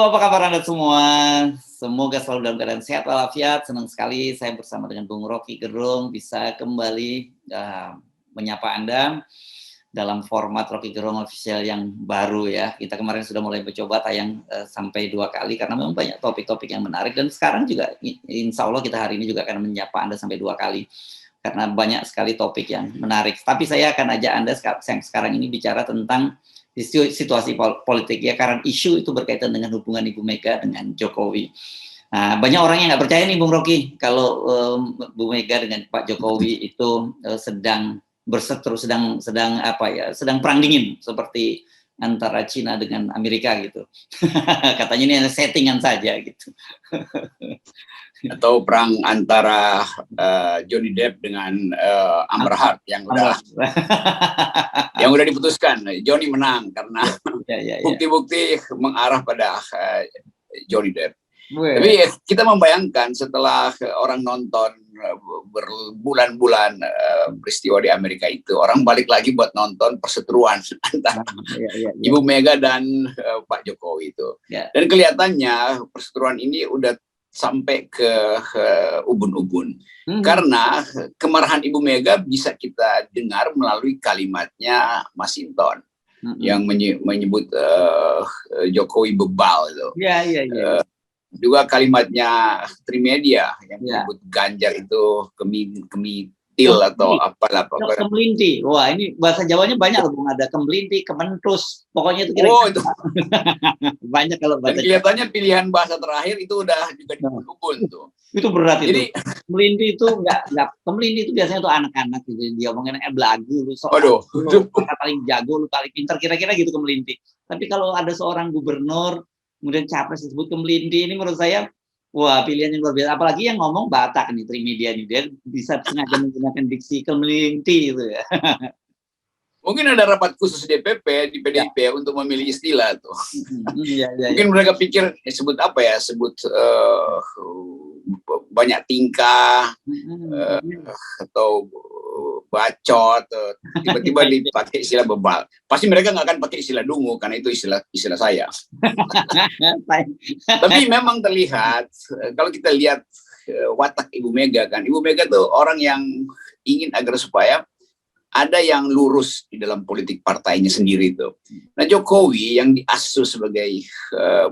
apa kabar Anda semua? Semoga selalu dalam keadaan sehat walafiat. Senang sekali saya bersama dengan Bung Rocky Gerung bisa kembali menyapa Anda dalam format Rocky Gerung Official yang baru ya. Kita kemarin sudah mulai mencoba tayang sampai 2 kali karena memang banyak topik-topik yang menarik, dan sekarang juga insya Allah kita hari ini juga akan menyapa Anda sampai 2 kali karena banyak sekali topik yang menarik. Tapi saya akan ajak Anda sekarang ini bicara tentang situasi politik ya, karena isu itu berkaitan dengan hubungan Ibu Mega dengan Jokowi. Nah, banyak orang yang nggak percaya nih Bung Rocky kalau Bu Mega dengan Pak Jokowi itu sedang berseteru, sedang perang dingin seperti antara Cina dengan Amerika gitu. Katanya ini hanya settingan saja gitu. Atau perang antara Johnny Depp dengan Amber Heard yang udah diputuskan. Johnny menang karena bukti-bukti mengarah pada Johnny Depp. Tapi kita membayangkan setelah orang nonton berbulan-bulan peristiwa di Amerika itu, orang balik lagi buat nonton perseteruan antara Ibu Mega dan Pak Jokowi itu. Dan kelihatannya perseteruan ini udah sampai ke ubun-ubun. Karena kemarahan Ibu Mega bisa kita dengar melalui kalimatnya Mas Hinton yang menyebut Jokowi bebal itu. Juga kalimatnya Trimedia yang menyebut Ganjar itu kemitil atau apalah pokoknya. Kemelinti. Wah, ini bahasa Jawanya banyak loh, Bung. Ada kemelinti, kementus. Pokoknya itu itu banyak kalau bahasa. Dan kelihatannya pilihan bahasa terakhir itu udah juga dibun tuh. Itu berat itu. Jadi kemelinti itu enggak kemelinti itu biasanya tuh anak-anak gitu. Dia ngomongin belagu, lu paling jago, lu paling pintar, kira-kira gitu kemelinti. Tapi kalau ada seorang gubernur kemudian capres disebut kemelinti, ini menurut saya wah pilihan yang luar biasa. Apalagi yang ngomong Batak nih, Trimedia nih, dia bisa sengaja menggunakan diksi kemelinti itu ya. Mungkin ada rapat khusus DPP di PDIP untuk memilih istilah tuh. Mungkin mereka pikir sebut apa ya, sebut banyak tingkah atau bacot, tiba-tiba dipakai istilah bebal. Pasti mereka nggak akan pakai istilah dungu karena itu istilah saya. Tapi memang terlihat kalau kita lihat watak Ibu Mega kan, Ibu Mega tuh orang yang ingin agar supaya ada yang lurus di dalam politik partainya sendiri itu. Nah, Jokowi yang diasuh sebagai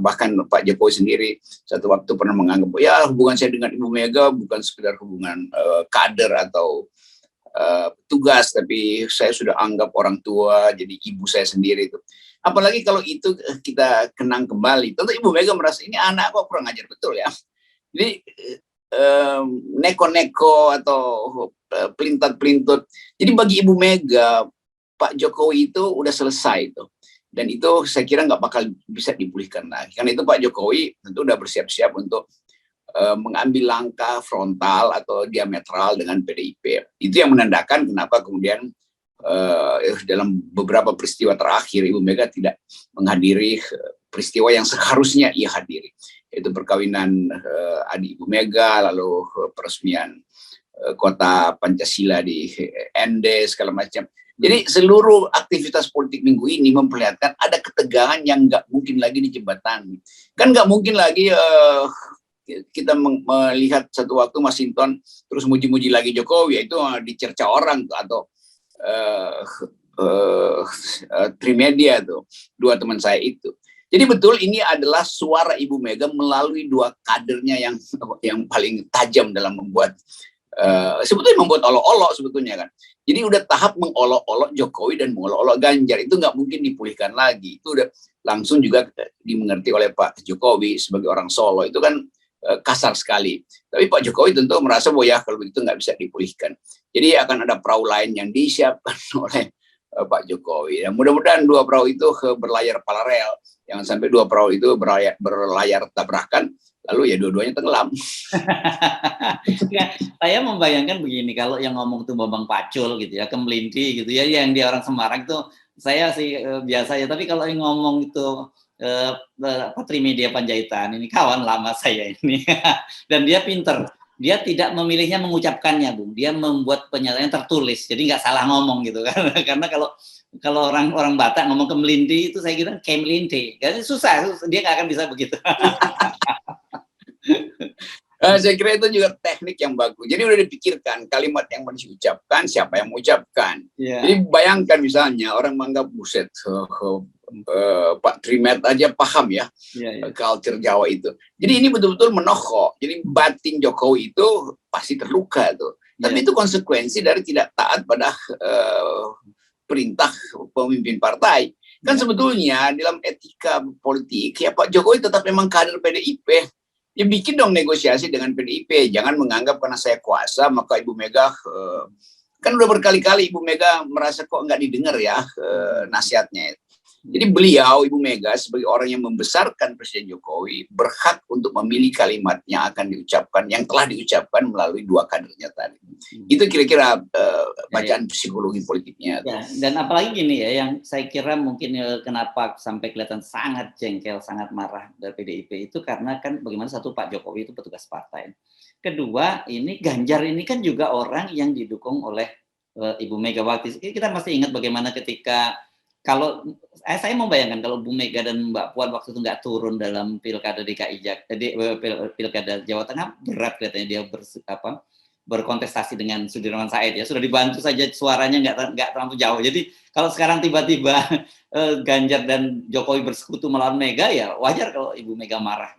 bahkan Pak Jokowi sendiri satu waktu pernah menganggap ya hubungan saya dengan Ibu Mega bukan sekedar hubungan kader atau tugas, tapi saya sudah anggap orang tua jadi ibu saya sendiri itu. Apalagi kalau itu kita kenang kembali, tentu Ibu Mega merasa ini anak kok kurang ajar betul ya. Jadi neko-neko atau pelintat-pelintut. Jadi bagi Ibu Mega, Pak Jokowi itu udah selesai itu. Dan itu saya kira nggak bakal bisa dipulihkan lagi. Karena itu Pak Jokowi tentu udah bersiap-siap untuk mengambil langkah frontal atau diametral dengan PDIP. Itu yang menandakan kenapa kemudian dalam beberapa peristiwa terakhir Ibu Mega tidak menghadiri peristiwa yang seharusnya ia hadiri, yaitu perkawinan adik Ibu Mega, lalu peresmian kota Pancasila di ND segala macam. Jadi seluruh aktivitas politik minggu ini memperlihatkan ada ketegangan yang nggak mungkin lagi dijembatani. Kan nggak mungkin lagi kita melihat satu waktu Mas Hinton terus muji-muji lagi Jokowi, itu dicerca orang atau Trimedia tuh, dua teman saya itu. Jadi betul ini adalah suara Ibu Mega melalui dua kadernya yang paling tajam dalam membuat sebetulnya membuat olok-olok sebetulnya kan. Jadi udah tahap mengolok-olok Jokowi dan mengolok-olok Ganjar, itu nggak mungkin dipulihkan lagi. Itu udah langsung juga dimengerti oleh Pak Jokowi sebagai orang Solo, itu kan kasar sekali. Tapi Pak Jokowi tentu merasa bahwa ya kalau begitu nggak bisa dipulihkan. Jadi akan ada perahu lain yang disiapkan oleh Pak Jokowi. Dan mudah-mudahan dua perahu itu berlayar paralel. Jangan sampai dua perahu itu berlayar tabrakan, lalu ya dua-duanya tenggelam. Ya, saya membayangkan begini, kalau yang ngomong tuh Bambang Pacul gitu ya, kemelinti gitu ya, yang dia orang Semarang itu saya sih biasa ya. Tapi kalau yang ngomong itu Trimedia Panjaitan, ini kawan lama saya ini dan dia pinter, dia tidak memilihnya mengucapkannya, Bung, dia membuat pernyataan tertulis, jadi nggak salah ngomong gitu kan. Karena kalau kalau orang Batak ngomong ke melindi itu saya kira kayak melindi. Jadi susah, dia nggak akan bisa begitu. Saya kira itu juga teknik yang bagus. Jadi udah dipikirkan kalimat yang mau diucapkan, siapa yang mengucapkan. Yeah. Jadi bayangkan misalnya orang menganggap buset, Pak Trimet aja paham ya culture Jawa itu. Jadi ini betul-betul menohok. Jadi batin Jokowi itu pasti terluka tuh. Tapi itu konsekuensi dari tidak taat pada perintah pemimpin partai. Kan sebetulnya dalam etika politik ya Pak Jokowi tetap memang kader PDIP. Ya bikin dong negosiasi dengan PDIP. Jangan menganggap karena saya kuasa maka Ibu Mega kan udah berkali-kali Ibu Mega merasa kok nggak didengar ya nasihatnya. Jadi beliau, Ibu Mega, sebagai orang yang membesarkan Presiden Jokowi, berhak untuk memilih kalimat yang akan diucapkan, yang telah diucapkan melalui dua kadernya tadi. Itu kira-kira bacaan psikologi politiknya. Ya, dan apalagi gini ya, yang saya kira mungkin kenapa sampai kelihatan sangat jengkel, sangat marah dari PDIP itu karena kan bagaimana satu Pak Jokowi itu petugas partai. Kedua, ini Ganjar ini kan juga orang yang didukung oleh Ibu Megawati. Kita masih ingat bagaimana ketika kalau saya mau bayangkan kalau Bu Mega dan Mbak Puan waktu itu nggak turun dalam pilkada DKI pilkada Jawa Tengah, berat katanya dia berkontestasi dengan Sudirman Said ya, sudah dibantu saja suaranya nggak terlalu jauh. Jadi kalau sekarang tiba-tiba Ganjar dan Jokowi bersekutu melawan Mega ya wajar kalau Ibu Mega marah.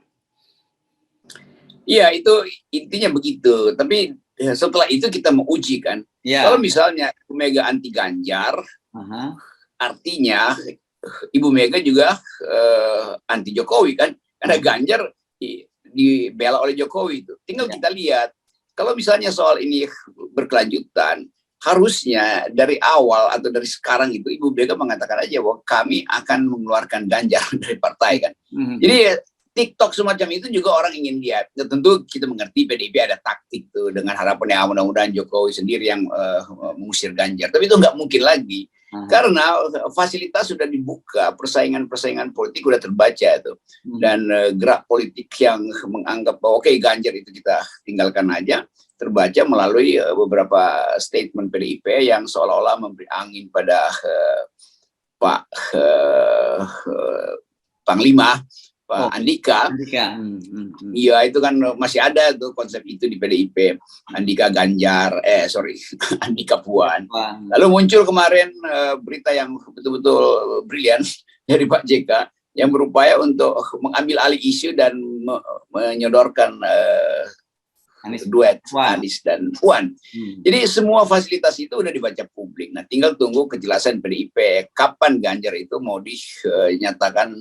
Iya itu intinya begitu. Tapi setelah itu kita mau uji kan. Kalau misalnya Ibu Mega anti Ganjar. Artinya Ibu Mega juga anti Jokowi kan, karena Ganjar dibela oleh Jokowi itu. Tinggal kita lihat, kalau misalnya soal ini berkelanjutan, harusnya dari awal atau dari sekarang itu Ibu Mega mengatakan aja bahwa kami akan mengeluarkan Ganjar dari partai kan. Jadi TikTok semacam itu juga orang ingin lihat. Ya, tentu kita mengerti PDIP ada taktik tuh dengan harapan ya mudah-mudahan Jokowi sendiri yang mengusir Ganjar. Tapi itu nggak mungkin lagi. Karena fasilitas sudah dibuka, persaingan politik sudah terbaca tuh. Dan gerak politik yang menganggap bahwa oke, Ganjar itu kita tinggalkan aja, terbaca melalui beberapa statement PDIP yang seolah-olah memberi angin pada Pak Panglima, Pak Andika. Iya itu kan masih ada tuh konsep itu di PDIP. Andika Ganjar, Andika Puan. Lalu muncul kemarin berita yang betul-betul brilian dari Pak JK yang berupaya untuk mengambil alih isu dan menyodorkan duet Anies dan Puan. Jadi semua fasilitas itu udah dibaca publik. Nah tinggal tunggu kejelasan PDIP kapan Ganjar itu mau dinyatakan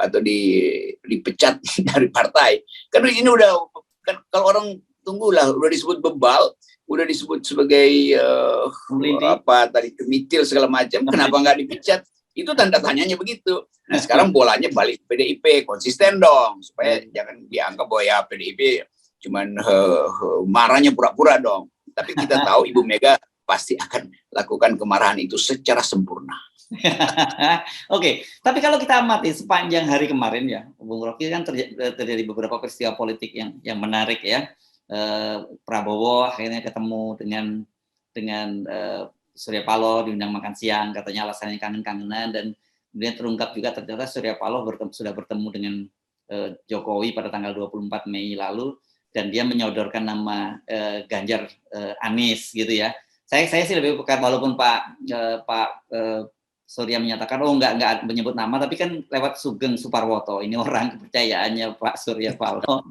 atau dipecat dari partai. Karena ini udah kan kalau orang tunggulah udah disebut bebal, udah disebut sebagai kemitil segala macam, kenapa nggak dipecat? Itu tanda tanyanya begitu. Nah sekarang bolanya balik ke PDIP, konsisten dong supaya jangan dianggap bahwa ya PDIP cuman marahnya pura-pura dong. Tapi kita tahu Ibu Mega pasti akan lakukan kemarahan itu secara sempurna. Oke, tapi kalau kita amati sepanjang hari kemarin ya, Bung Rocky kan terjadi beberapa peristiwa politik yang menarik ya. Prabowo akhirnya ketemu dengan Surya Paloh diundang makan siang, katanya alasannya kangen-kangenan, dan kemudian terungkap juga ternyata Surya Paloh sudah bertemu dengan Jokowi pada tanggal 24 Mei lalu, dan dia menyodorkan nama Ganjar Anies gitu ya. Saya sih lebih pekat walaupun Pak Surya menyatakan nggak menyebut nama, tapi kan lewat Sugeng Suparwoto, ini orang kepercayaannya Pak Surya Paloh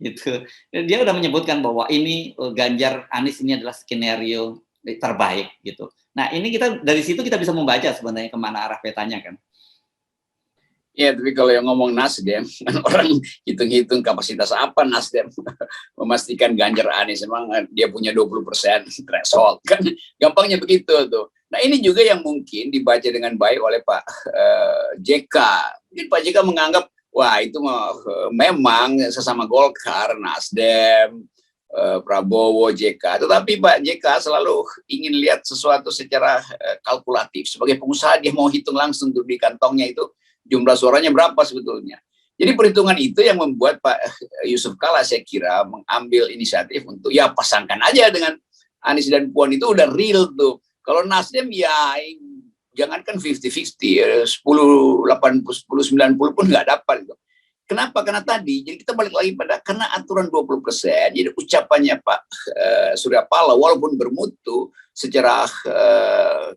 itu dia udah menyebutkan bahwa ini Ganjar Anies ini adalah skenario terbaik gitu. Nah ini dari situ kita bisa membaca sebenarnya kemana arah petanya kan. Ya, tapi kalau yang ngomong Nasdem, orang hitung-hitung kapasitas apa Nasdem memastikan Ganjar Anies, emang dia punya 20% threshold, kan gampangnya begitu tuh. Nah ini juga yang mungkin dibaca dengan baik oleh Pak JK. Mungkin Pak JK menganggap, wah itu memang sesama Golkar, Nasdem, Prabowo, JK. Tetapi Pak JK selalu ingin lihat sesuatu secara kalkulatif. Sebagai pengusaha dia mau hitung langsung tuh di kantongnya itu jumlah suaranya berapa sebetulnya. Jadi perhitungan itu yang membuat Pak Yusuf Kalla saya kira mengambil inisiatif untuk ya pasangkan aja dengan Anies dan Puan, itu udah real tuh. Kalau Nasdem ya jangankan 50-50, 10-80, 10-90 pun nggak dapat gitu. Kenapa? Karena tadi, jadi kita balik lagi pada karena aturan 20%, jadi ucapannya Pak Surya Paloh walaupun bermutu secara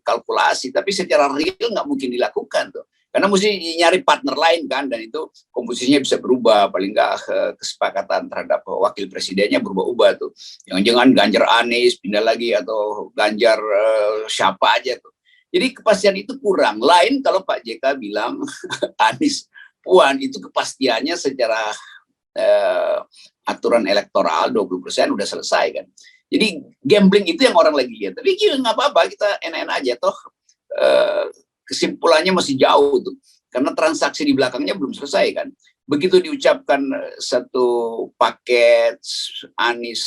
kalkulasi, tapi secara real nggak mungkin dilakukan tuh. Karena mesti nyari partner lain kan, dan itu komposisinya bisa berubah, paling nggak kesepakatan terhadap wakil presidennya berubah-ubah tuh. Jangan-jangan Ganjar Anies pindah lagi, atau Ganjar siapa aja tuh. Jadi kepastian itu kurang. Lain kalau Pak JK bilang Anies Puan, itu kepastiannya secara aturan elektoral 20% udah selesai kan. Jadi gambling itu yang orang lagi lihat. Tapi nggak apa-apa, kita enak-enak aja toh. Kesimpulannya masih jauh tuh, karena transaksi di belakangnya belum selesai kan. Begitu diucapkan satu paket Anies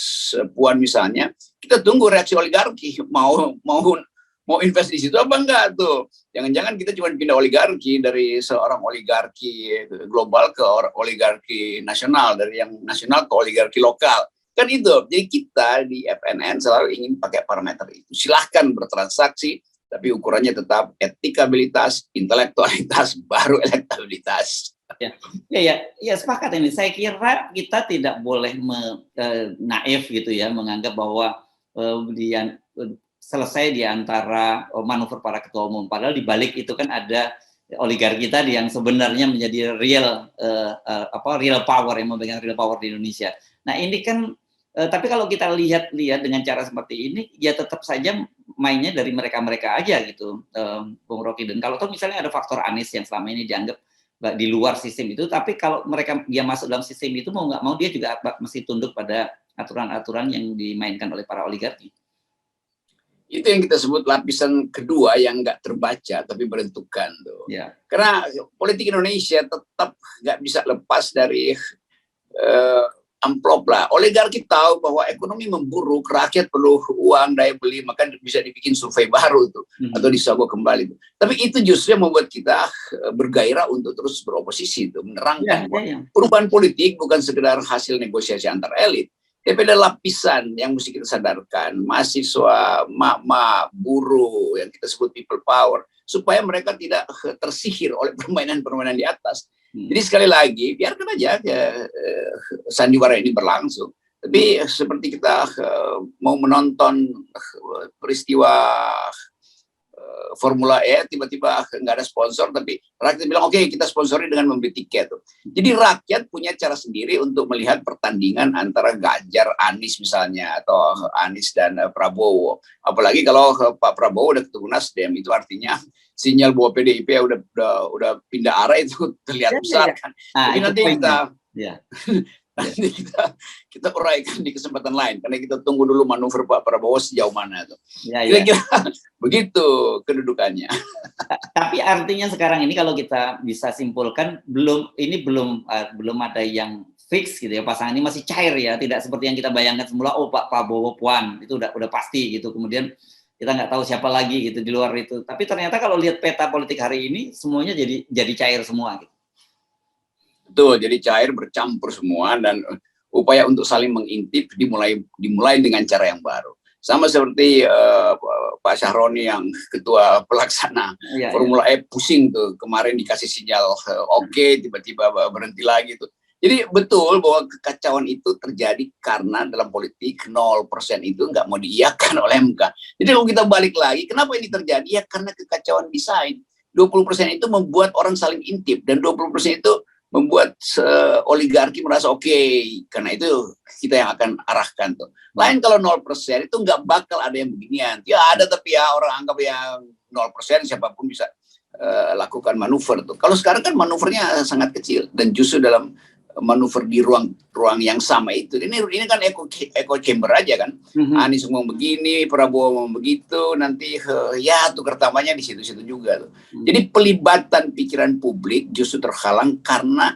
Puan misalnya, kita tunggu reaksi oligarki, mau invest di situ apa enggak tuh. Jangan-jangan kita cuma pindah oligarki dari seorang oligarki global ke oligarki nasional, dari yang nasional ke oligarki lokal. Kan itu. Jadi kita di FNN selalu ingin pakai parameter itu. Silahkan bertransaksi, tapi ukurannya tetap etikabilitas, intelektualitas, baru elektabilitas. Ya, sepakat ini. Saya kira kita tidak boleh naif gitu ya, menganggap bahwa selesai di antara manuver para ketua umum. Padahal di balik itu kan ada oligarki tadi yang sebenarnya menjadi real power, yang memegang real power di Indonesia. Nah ini kan, tapi kalau kita lihat dengan cara seperti ini, ya tetap saja mainnya dari mereka-mereka aja gitu, Bung Rocky. Dan kalau toh misalnya ada faktor Anies yang selama ini dianggap di luar sistem itu, tapi kalau dia masuk dalam sistem itu, mau nggak mau dia juga mesti tunduk pada aturan-aturan yang dimainkan oleh para oligarki. Itu yang kita sebut lapisan kedua yang nggak terbaca tapi berentukan tuh. Ya. Karena politik Indonesia tetap nggak bisa lepas dari amplop lah. Oligarki tahu bahwa ekonomi memburuk, rakyat perlu uang, daya beli, maka bisa dibikin survei baru tuh, atau disogok kembali tuh. Tapi itu justru yang membuat kita bergairah untuk terus beroposisi tuh, menerangkan perubahan politik bukan sekedar hasil negosiasi antar elit, tapi ada lapisan yang mesti kita sadarkan, mahasiswa, mak-mak, buruh, yang kita sebut people power, supaya mereka tidak tersihir oleh permainan-permainan di atas. Jadi sekali lagi, biarkan aja sandiwara ini berlangsung. Tapi seperti kita mau menonton peristiwa Formula E, tiba-tiba nggak ada sponsor, tapi rakyat bilang oke, kita sponsori dengan membeli tiket. Jadi rakyat punya cara sendiri untuk melihat pertandingan antara Ganjar, Anies misalnya, atau Anies dan Prabowo. Apalagi kalau Pak Prabowo udah ketemu Nasdem, itu artinya sinyal bahwa PDIP udah pindah arah itu terlihat besar kan. Tapi nanti nanti kita uraikan di kesempatan lain, karena kita tunggu dulu manuver Pak Prabowo sejauh mana tuh. Kira-kira begitu kedudukannya. Tapi artinya sekarang ini kalau kita bisa simpulkan, belum ada yang fix gitu ya, pasangan ini masih cair ya, tidak seperti yang kita bayangkan semula, Pak Prabowo Puan itu udah pasti gitu, kemudian kita nggak tahu siapa lagi gitu di luar itu. Tapi ternyata kalau lihat peta politik hari ini, semuanya jadi cair semua gitu. Betul, jadi cair, bercampur semua, dan upaya untuk saling mengintip dimulai dengan cara yang baru. Sama seperti Pak Syahroni yang ketua pelaksana Formula E pusing tuh, kemarin dikasih sinyal oke, tiba-tiba berhenti lagi tuh. Jadi betul bahwa kekacauan itu terjadi karena dalam politik 0% itu nggak mau diiyakan oleh MK. Jadi kalau kita balik lagi, kenapa ini terjadi? Ya karena kekacauan desain. 20% itu membuat orang saling intip, dan 20% itu membuat oligarki merasa oke, karena itu kita yang akan arahkan tuh. Lain kalau 0% itu nggak bakal ada yang beginian. Ya ada, tapi ya orang anggap yang 0% siapapun bisa lakukan manuver tuh. Kalau sekarang kan manuvernya sangat kecil, dan justru dalam manuver di ruang yang sama itu. Ini kan echo chamber aja kan. Anies ngomong begini, Prabowo ngomong begitu, nanti ya tukar tambahnya di situ-situ juga tuh. Jadi pelibatan pikiran publik justru terhalang karena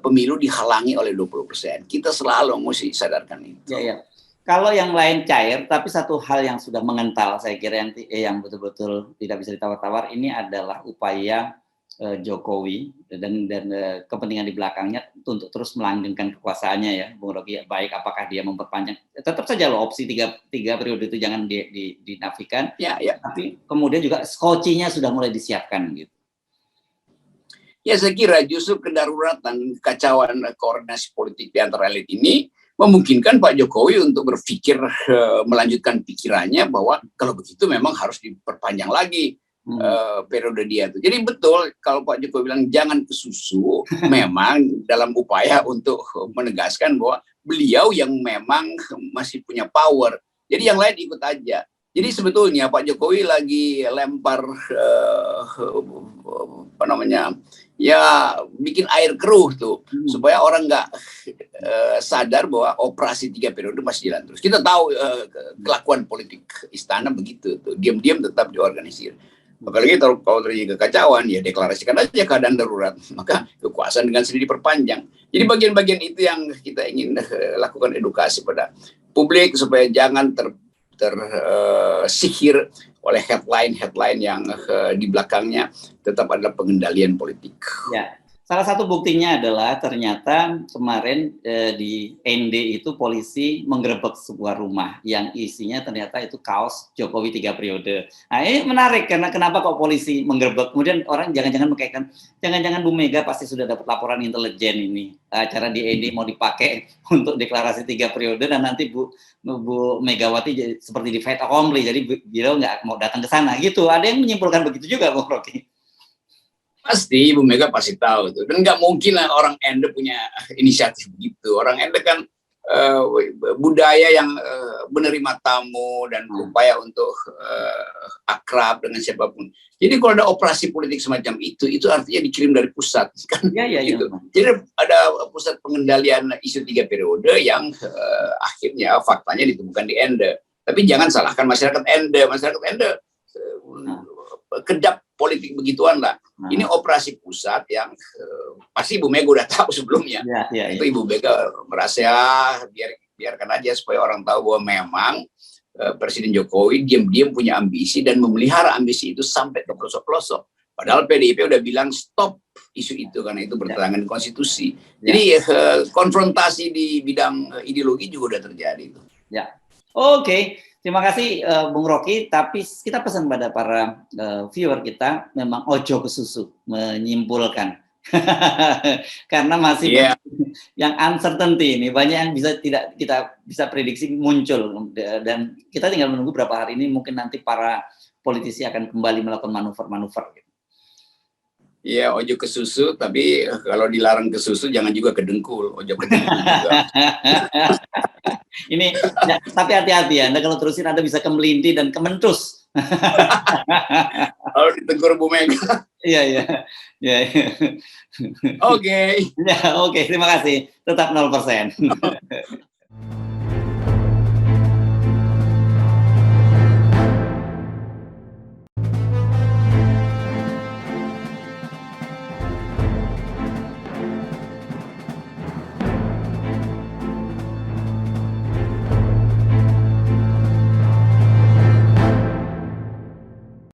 pemilu dihalangi oleh 20%. Kita selalu mesti sadarkan itu. Ya. Kalau yang lain cair, tapi satu hal yang sudah mengental, saya kira yang betul-betul tidak bisa ditawar-tawar, ini adalah upaya Jokowi dan kepentingan di belakangnya untuk terus melanggengkan kekuasaannya ya, Bung Rocky. Baik apakah dia memperpanjang, tetap saja loh opsi tiga periode itu jangan dinafikan. Ya, ya. Tapi kemudian juga skocinya sudah mulai disiapkan gitu. Ya, saya kira justru kedaruratan, kekacauan koordinasi politik di antara elit ini memungkinkan Pak Jokowi untuk berpikir melanjutkan pikirannya bahwa kalau begitu memang harus diperpanjang lagi periode dia itu. Jadi betul kalau Pak Jokowi bilang jangan ke susu, memang dalam upaya untuk menegaskan bahwa beliau yang memang masih punya power. Jadi yang lain ikut aja. Jadi sebetulnya Pak Jokowi lagi lempar apa namanya, ya bikin air keruh tuh supaya orang nggak sadar bahwa operasi 3 periode masih jalan terus. Kita tahu kelakuan politik istana begitu tuh, diam-diam tetap diorganisir. Apalagi kalau terjadi kekacauan, ya deklarasikan aja keadaan darurat, maka kekuasaan dengan sendiri diperpanjang. Jadi bagian-bagian itu yang kita ingin lakukan edukasi pada publik supaya jangan tersihir oleh headline yang di belakangnya tetap adalah pengendalian politik. Ya, salah satu buktinya adalah ternyata kemarin di ND itu polisi menggerebek sebuah rumah yang isinya ternyata itu kaos Jokowi 3 periode. Nah ini menarik karena kenapa kok polisi menggerebek? Kemudian orang jangan-jangan mengkaitkan, jangan-jangan Bu Mega pasti sudah dapat laporan intelijen ini. Acara di ND mau dipakai untuk deklarasi 3 periode dan nanti Bu Megawati jadi seperti di fait accompli, jadi beliau nggak mau datang ke sana gitu. Ada yang menyimpulkan begitu juga, Bung Rocky. Pasti Ibu Mega pasti tahu tuh, dan nggak mungkin lah orang Ende punya inisiatif begitu. Orang Ende kan budaya yang menerima tamu dan berupaya untuk akrab dengan siapapun. Jadi kalau ada operasi politik semacam itu artinya dikirim dari pusat kan? Ya. Gitu. Jadi ada pusat pengendalian isu 3 periode yang akhirnya faktanya ditemukan di Ende. Tapi jangan salahkan masyarakat Ende. Masyarakat Ende kedap politik begituan lah. Ini operasi pusat yang pasti Ibu Mega udah tahu sebelumnya. Itu Ibu Mega merasa biarkan aja supaya orang tahu bahwa memang Presiden Jokowi diam-diam punya ambisi dan memelihara ambisi itu sampai ke pelosok-pelosok. Padahal PDIP udah bilang stop isu itu karena itu bertentangan dengan konstitusi. Jadi konfrontasi di bidang ideologi juga udah terjadi. Ya, oke. Terima kasih Bung Rocky, tapi kita pesan pada para viewer kita memang ojo ke susu menyimpulkan. Karena masih yang uncertainty ini, banyak yang tidak kita bisa prediksi muncul, dan kita tinggal menunggu berapa hari ini mungkin nanti para politisi akan kembali melakukan manuver-manuver. Iya, ojo ke susu, tapi kalau dilarang ke susu jangan juga ke dengkul, ojo ke dengkul juga. Ini, ya, tapi hati-hati ya, Anda kalau terusin Anda bisa ke Melindi dan ke Mentus. Kalau ditegur Bu Mega. Iya. Oke. Ya, oke, terima kasih. Tetap 0%.